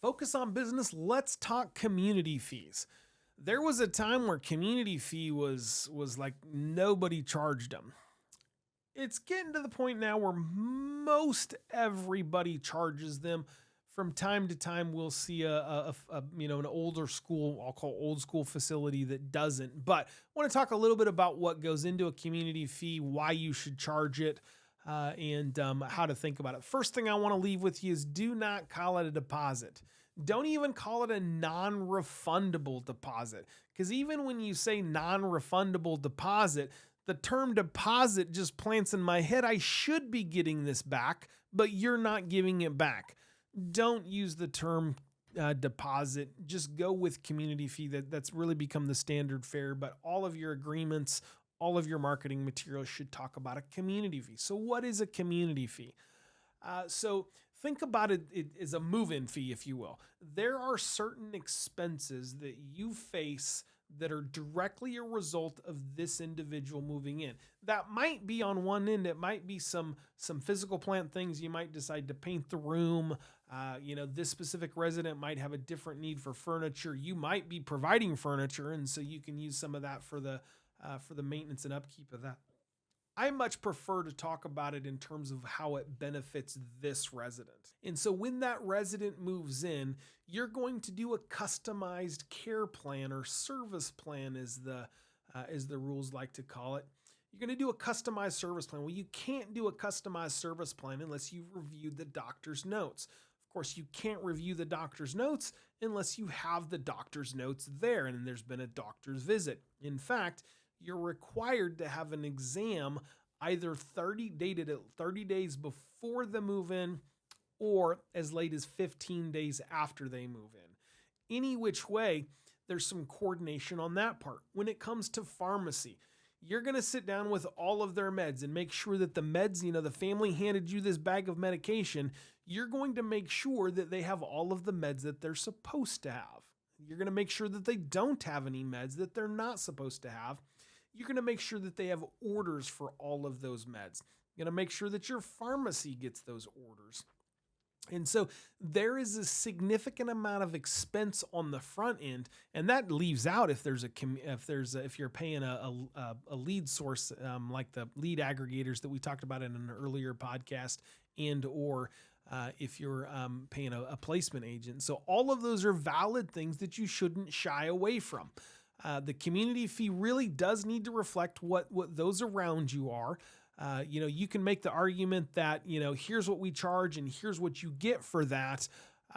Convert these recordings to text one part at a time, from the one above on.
Focus on business. Let's talk community fees. There was a time where community fee was like nobody charged them. It's getting to the point now where most everybody charges them. From time to time, we'll see an older school, I'll call old school facility that doesn't. But I want to talk a little bit about what goes into a community fee, why you should charge it, and how to think about it. First thing I want to leave with you is do not call it a deposit. Don't even call it a non-refundable deposit, because even when you say non-refundable deposit, the term deposit just plants in my head, I should be getting this back, but you're not giving it back. Don't use the term deposit. Just go with community fee. That's really become the standard fare, but all of your agreements, all of your marketing materials should talk about a community fee. So what is a community fee? So think about it as a move-in fee, if you will. There are certain expenses that you face that are directly a result of this individual moving in. That might be on one end. It might be some physical plant things. You might decide to paint the room. This specific resident might have a different need for furniture. You might be providing furniture, and so you can use some of that for the maintenance and upkeep of that. I much prefer to talk about it in terms of how it benefits this resident. And so when that resident moves in, you're going to do a customized care plan or service plan, as the rules like to call it. You're going to do a customized service plan. Well, you can't do a customized service plan unless you've reviewed the doctor's notes. Of course, you can't review the doctor's notes unless you have the doctor's notes there and there's been a doctor's visit. In fact, you're required to have an exam either dated at 30 days before the move-in or as late as 15 days after they move in. Any which way, there's some coordination on that part. When it comes to pharmacy, you're going to sit down with all of their meds and make sure that the meds, the family handed you this bag of medication. You're going to make sure that they have all of the meds that they're supposed to have. You're going to make sure that they don't have any meds that they're not supposed to have. You're going to make sure that they have orders for all of those meds. You're going to make sure that your pharmacy gets those orders. And so there is a significant amount of expense on the front end, and that leaves out if you're paying a lead source like the lead aggregators that we talked about in an earlier podcast, and or if you're paying a placement agent. So all of those are valid things that you shouldn't shy away from. The community fee really does need to reflect what those around you are. You can make the argument that, here's what we charge and here's what you get for that.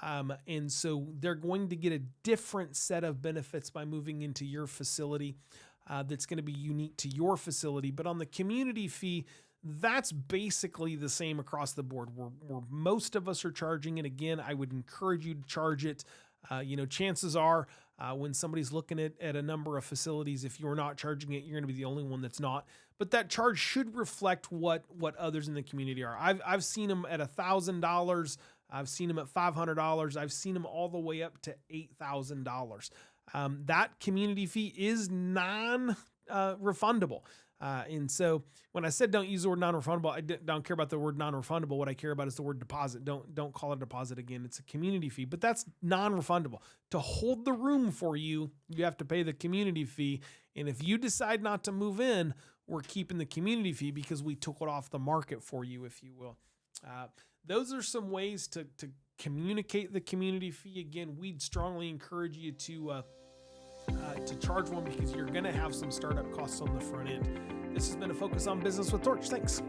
And so they're going to get a different set of benefits by moving into your facility that's going to be unique to your facility. But on the community fee, that's basically the same across the board. Where most of us are charging it. Again, I would encourage you to charge it. Chances are when somebody's looking at a number of facilities, if you're not charging it, you're going to be the only one that's not. But that charge should reflect what others in the community are. I've seen them at $1,000. I've seen them at $500. I've seen them all the way up to $8,000. That community fee is non-refundable. And so when I said don't use the word non-refundable, I don't care about the word non-refundable. What I care about is the word deposit. Don't call it a deposit again. It's a community fee, but that's non-refundable. To hold the room for you, you have to pay the community fee. And if you decide not to move in, we're keeping the community fee because we took it off the market for you, if you will. Those are some ways to communicate the community fee. Again, we'd strongly encourage you to charge one because you're going to have some startup costs on the front end. This has been a Focus on Business with Torch. Thanks.